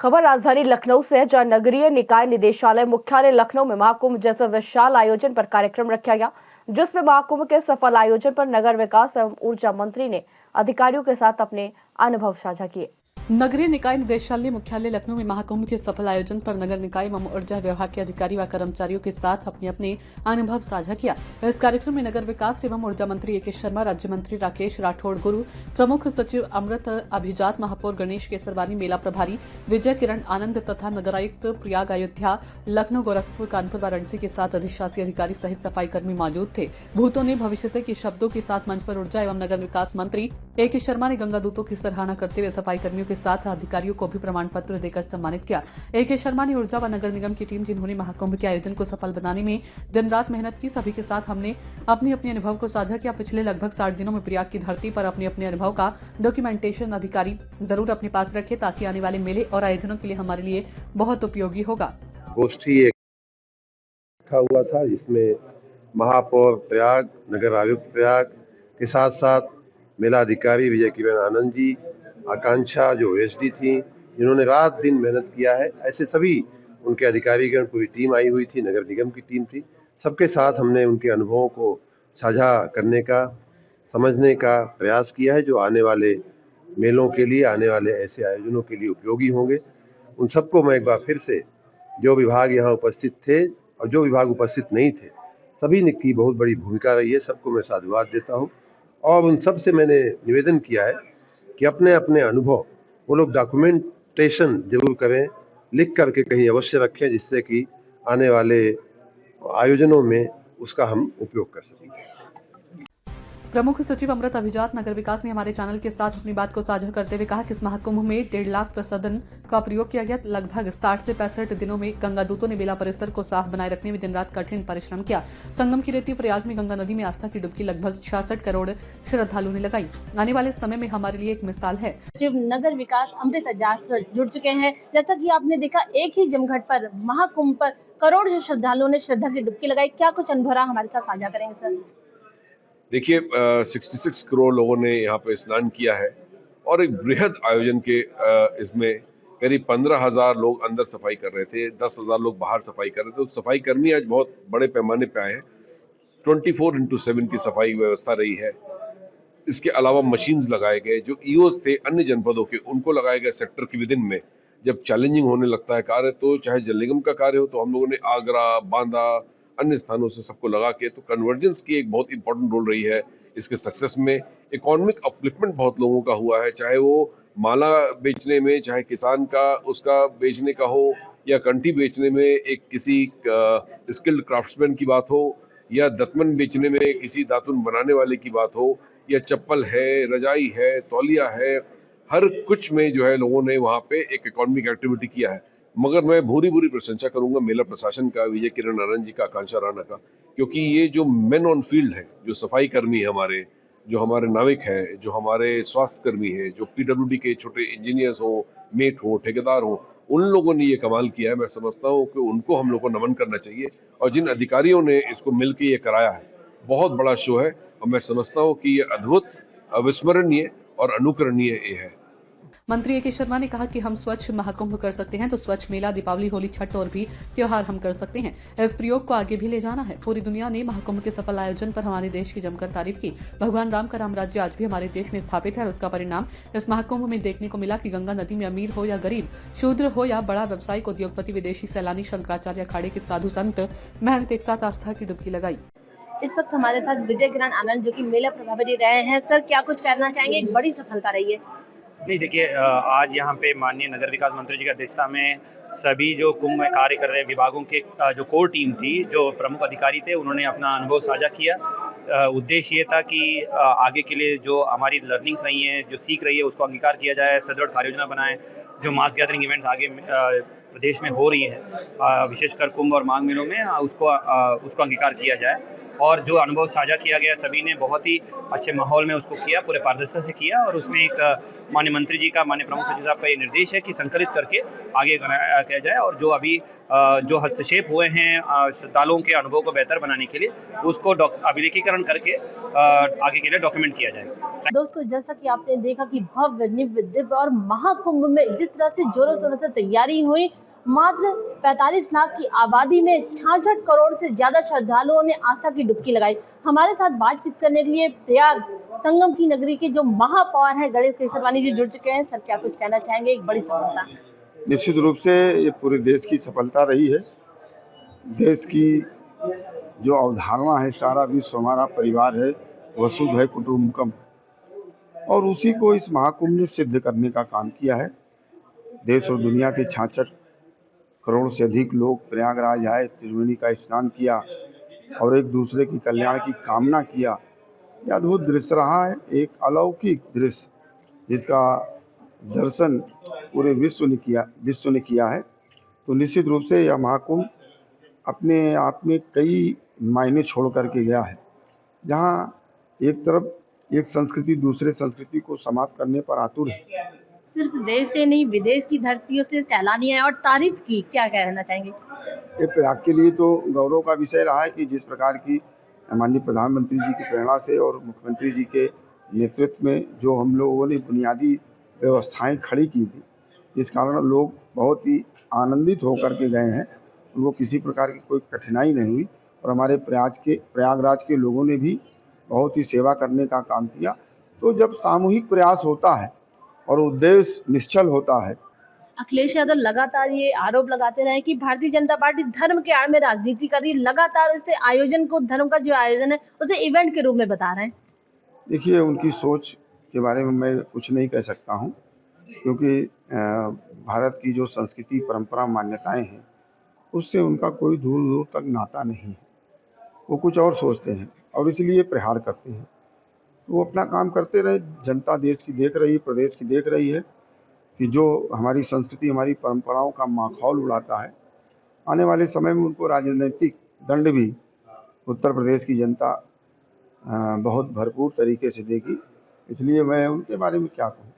खबर राजधानी लखनऊ से है, जहां नगरीय निकाय निदेशालय मुख्यालय लखनऊ में महाकुंभ जैसे विशाल आयोजन पर कार्यक्रम रखा गया, जिसमें महाकुंभ के सफल आयोजन पर नगर विकास एवं ऊर्जा मंत्री ने अधिकारियों के साथ अपने अनुभव साझा किए। नगरीय निकाय निदेशालय मुख्यालय लखनऊ में महाकुंभ के सफल आयोजन पर नगर निकाय एवं ऊर्जा विभाग के अधिकारी व कर्मचारियों के साथ अपने अपने अनुभव साझा किया। इस कार्यक्रम में नगर विकास एवं ऊर्जा मंत्री ए.के. शर्मा, राज्य मंत्री राकेश राठौड़ गुरु, प्रमुख सचिव अमृत अभिजात, महापौर गणेश केसरवानी, मेला प्रभारी विजय किरण आनंद तथा नगरायुक्त प्रयाग अयोध्या, लखनऊ, गोरखपुर, कानपुर, वाराणसी के साथ अधिशासी अधिकारी सहित सफाई कर्मी मौजूद थे। भूतों ने भविष्य के शब्दों के साथ मंच पर ऊर्जा एवं नगर विकास मंत्री ए.के. शर्मा ने गंगा दूतों की सराहना करते हुए सफाई कर्मियों के साथ अधिकारियों को भी प्रमाण पत्र देकर सम्मानित किया। ए.के. शर्मा ने ऊर्जा व नगर निगम की टीम, जिन्होंने महाकुंभ के आयोजन को सफल बनाने में दिन रात मेहनत की, सभी के साथ हमने अपने अपने अनुभव को साझा किया। पिछले लगभग 60 दिनों में प्रयाग की धरती पर अपने अपने अनुभव का डॉक्यूमेंटेशन अधिकारी जरूर अपने पास रखे, ताकि आने वाले मेले और आयोजनों के लिए हमारे लिए बहुत उपयोगी होगा। गोष्ठी रखा हुआ था, जिसमें महापौर प्रयाग, नगर आयुक्त प्रयाग के साथ साथ मेला अधिकारी विजय किरण आनंद जी, आकांक्षा जो ओएसडी थी, जिन्होंने रात दिन मेहनत किया है, ऐसे सभी उनके अधिकारीगण, पूरी टीम आई हुई थी, नगर निगम की टीम थी। सबके साथ हमने उनके अनुभवों को साझा करने का, समझने का प्रयास किया है, जो आने वाले मेलों के लिए, आने वाले ऐसे आयोजनों के लिए उपयोगी होंगे। उन सबको मैं एक बार फिर से, जो विभाग यहाँ उपस्थित थे और जो विभाग उपस्थित नहीं थे, सभी ने की बहुत बड़ी भूमिका रही है, सबको मैं साधुवाद देता हूँ। और उन सब से मैंने निवेदन किया है कि अपने अपने अनुभव वो लोग डॉक्यूमेंटेशन जरूर करें, लिख करके कहीं अवश्य रखें, जिससे कि आने वाले आयोजनों में उसका हम उपयोग कर सकें। प्रमुख सचिव अमृत अभिजात, नगर विकास ने हमारे चैनल के साथ अपनी बात को साझा करते हुए कहा कि इस महाकुंभ में 1.5 लाख प्रसाधन का प्रयोग किया गया। लगभग 60 से 65 दिनों में गंगा दूतों ने मेला परिसर को साफ बनाए रखने में दिन रात कठिन परिश्रम किया। संगम की रेती प्रयाग में गंगा नदी में आस्था की डुबकी लगभग 66 करोड़ श्रद्धालुओं ने लगाई। आने वाले समय में हमारे लिए एक मिसाल है। सचिव नगर विकास अमृत अभिजात जुड़ चुके हैं। जैसा कि आपने देखा, एक ही जमघट पर महाकुंभ पर करोड़ श्रद्धालुओं ने श्रद्धा की डुबकी लगाई। क्या कुछ अनुभव रहा, हमारे साथ साझा करेंगे सर? देखिए, 66 करोड़ लोगों ने यहाँ पे स्नान किया है और एक बृहद आयोजन के इसमें करीब 15,000 लोग अंदर सफाई कर रहे थे, 10,000 लोग बाहर सफाई कर रहे थे। तो सफाई कर्मी आज बहुत बड़े पैमाने पे आए हैं। 24/7 की सफाई व्यवस्था रही है। इसके अलावा मशीन्स लगाए गए, जो ईओज थे अन्य जनपदों के, उनको लगाए गए सेक्टर के विदिन में। जब चैलेंजिंग होने लगता है कार्य, तो चाहे जल निगम का कार्य हो, तो हम लोगों ने आगरा, बांदा, अन्य स्थानों से सबको लगा के, तो कन्वर्जेंस की एक बहुत इंपॉर्टेंट रोल रही है इसके सक्सेस में। इकोनॉमिक अपलिफ्टमेंट बहुत लोगों का हुआ है, चाहे वो माला बेचने में, चाहे किसान का उसका बेचने का हो, या कंठी बेचने में एक किसी स्किल्ड क्राफ्ट्समैन की बात हो, या दतमन बेचने में किसी दातुन बनाने वाले की बात हो, या चप्पल है, रजाई है, तौलिया है, हर कुछ में जो है लोगों ने वहाँ पे एक इकोनॉमिक एक्टिविटी किया है। मगर मैं भूरी प्रशंसा करूंगा मेला प्रशासन का, विजय किरण आनंद जी का, आकांक्षा राणा का, क्योंकि ये जो मेन ऑन फील्ड है, जो सफाई कर्मी है हमारे, जो हमारे नाविक हैं, जो हमारे स्वास्थ्य कर्मी हैं, जो पीडब्ल्यूडी के छोटे इंजीनियर्स हो, मेट हो, ठेकेदार हो, उन लोगों ने ये कमाल किया है। मैं समझता हूँ कि उनको हम लोग को नमन करना चाहिए। और जिन अधिकारियों ने इसको मिलकर ये कराया है, बहुत बड़ा शो है, और मैं समझता हूँ कि ये अद्भुत, अविस्मरणीय और अनुकरणीय ये है। मंत्री ए.के. शर्मा ने कहा कि हम स्वच्छ महाकुंभ कर सकते हैं, तो स्वच्छ मेला, दीपावली, होली, छठ और भी त्योहार हम कर सकते हैं। इस प्रयोग को आगे भी ले जाना है। पूरी दुनिया ने महाकुंभ के सफल आयोजन पर हमारे देश की जमकर तारीफ की। भगवान राम का राम राज्य आज भी हमारे देश में स्थापित है, और उसका परिणाम इस महाकुंभ में देखने को मिला कि गंगा नदी में अमीर हो या गरीब, शूद्र हो या बड़ा व्यवसायिक, उद्योगपति, विदेशी सैलानी, शंकराचार्य अखाड़े के साधु संत महंत एक साथ आस्था की डुबकी लगाई। इस वक्त हमारे साथ विजय किरण आनंद, जो कि मेला प्रभारी रहे हैं। सर, क्या कुछ कहना चाहेंगे? एक बड़ी सफलता रही है। नहीं, देखिए, आज यहाँ पे माननीय नगर विकास मंत्री जी की अध्यक्षता में सभी जो कुंभ में कार्य कर रहे विभागों के जो कोर टीम थी, जो प्रमुख अधिकारी थे, उन्होंने अपना अनुभव साझा किया। उद्देश्य ये था कि आगे के लिए जो हमारी लर्निंग्स रही हैं, जो सीख रही है, उसको अंगीकार किया जाए, सदृढ़ कार्य योजना बनाएं। जो मास गैदरिंग इवेंट्स आगे प्रदेश में हो रही है, विशेषकर कुंभ और माघ मेलों में, उसको अंगीकार किया जाए। और जो अनुभव साझा किया गया सभी ने बहुत ही अच्छे माहौल में उसको किया, पूरे पारदर्शिता से किया। और उसमें एक माननीय मंत्री जी का, माननीय प्रमुख सचिव साहब का ये निर्देश है कि संकलित करके आगे किया जाए और जो अभी जो हस्तक्षेप हुए हैं श्रद्धालुओं के अनुभव को बेहतर बनाने के लिए उसको अभिलेखीकरण करके आगे के लिए डॉक्यूमेंट किया जाए। दोस्तों, जैसा कि आपने देखा कि भव्य, निव्य, दिव्य और महाकुंभ में जिस तरह से जोरों शोरों से तैयारी हुई, मात्र 45 लाख की आबादी में 66 करोड़ से ज्यादा श्रद्धालुओं ने आस्था की डुबकी लगाई। हमारे साथ बातचीत करने के लिए प्रयाग संगम की नगरी के जो महापौर हैं गणेश केसरवानी जी जुड़ चुके हैं। सर, क्या कुछ कहना चाहेंगे? एक बड़ी सफलता। निश्चित रूप से ये पूरे देश की सफलता रही है। देश की जो अवधारणा है, सारा विश्व हमारा परिवार है, वसुधैव कुटुंबकम, और उसी को इस महाकुंभ ने सिद्ध करने का काम किया है। देश और दुनिया के 66 करोड़ से अधिक लोग प्रयागराज आए, त्रिवेणी का स्नान किया और एक दूसरे की कल्याण की कामना किया। यह अद्भुत दृश्य रहा है, एक अलौकिक दृश्य जिसका दर्शन पूरे विश्व ने किया है। तो निश्चित रूप से यह महाकुंभ अपने आप में कई मायने छोड़ करके गया है, जहाँ एक तरफ एक संस्कृति दूसरे संस्कृति को समाप्त करने पर आतुर है। सिर्फ देश से नहीं, विदेश की धरतियों से सैलानी आए और तारीफ की, क्या कहना चाहेंगे? ये प्रयाग के लिए तो गौरव का विषय रहा है कि जिस प्रकार की माननीय प्रधानमंत्री जी की प्रेरणा से और मुख्यमंत्री जी के नेतृत्व में जो हम लोगों ने बुनियादी व्यवस्थाएं खड़ी की थी, जिस कारण लोग बहुत ही आनंदित होकर के गए हैं, उनको किसी प्रकार की कोई कठिनाई नहीं हुई। और हमारे प्रयागराज के लोगों ने भी बहुत ही सेवा करने का काम किया। तो जब सामूहिक प्रयास होता है और उद्देश्य निश्चल होता है। अखिलेश यादव लगातार ये आरोप लगाते रहे कि भारतीय जनता पार्टी धर्म के आड़ में राजनीति कर रही है। लगातार इसे आयोजन को, धर्म का जो आयोजन है उसे इवेंट के रूप में बता रहे हैं। देखिए, उनकी सोच के बारे में मैं कुछ नहीं कह सकता हूं, क्योंकि भारत की जो संस्कृति, परंपरा, मान्यताएं हैं, उससे उनका कोई दूर दूर तक नाता नहीं है। वो कुछ और सोचते हैं और इसलिए प्रहार करते हैं। वो अपना काम करते रहे। जनता देश की देख रही है, प्रदेश की देख रही है कि जो हमारी संस्कृति, हमारी परंपराओं का माखौल उड़ाता है, आने वाले समय में उनको राजनीतिक दंड भी उत्तर प्रदेश की जनता बहुत भरपूर तरीके से देगी। इसलिए मैं उनके बारे में क्या कहूँ।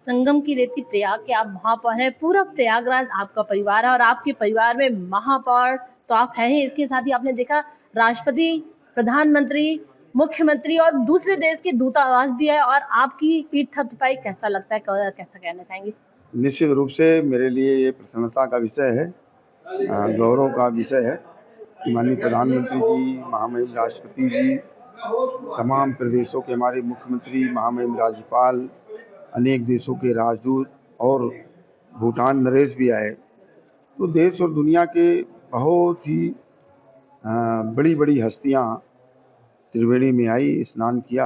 संगम की रेती प्रयाग के आप महापौर हैं, पूरा प्रयागराज आपका परिवार है और आपके परिवार में महापौर तो आप हैं ही, इसके साथ ही आपने देखा राष्ट्रपति, प्रधानमंत्री, मुख्यमंत्री और दूसरे देश के दूतावास भी है और आपकी पीठ थपथपाई कैसा लगता है, कैसा कहना चाहेंगे? निश्चित रूप से मेरे लिए ये प्रसन्नता का विषय है, गौरव का विषय है कि माननीय प्रधानमंत्री जी, महामहिम राष्ट्रपति जी, तमाम प्रदेशों के हमारे मुख्यमंत्री, महामहिम राज्यपाल, अनेक देशों के राजदूत और भूटान नरेश भी आए। तो देश और दुनिया के बहुत ही बड़ी बड़ी हस्तियां त्रिवेणी में आई, स्नान किया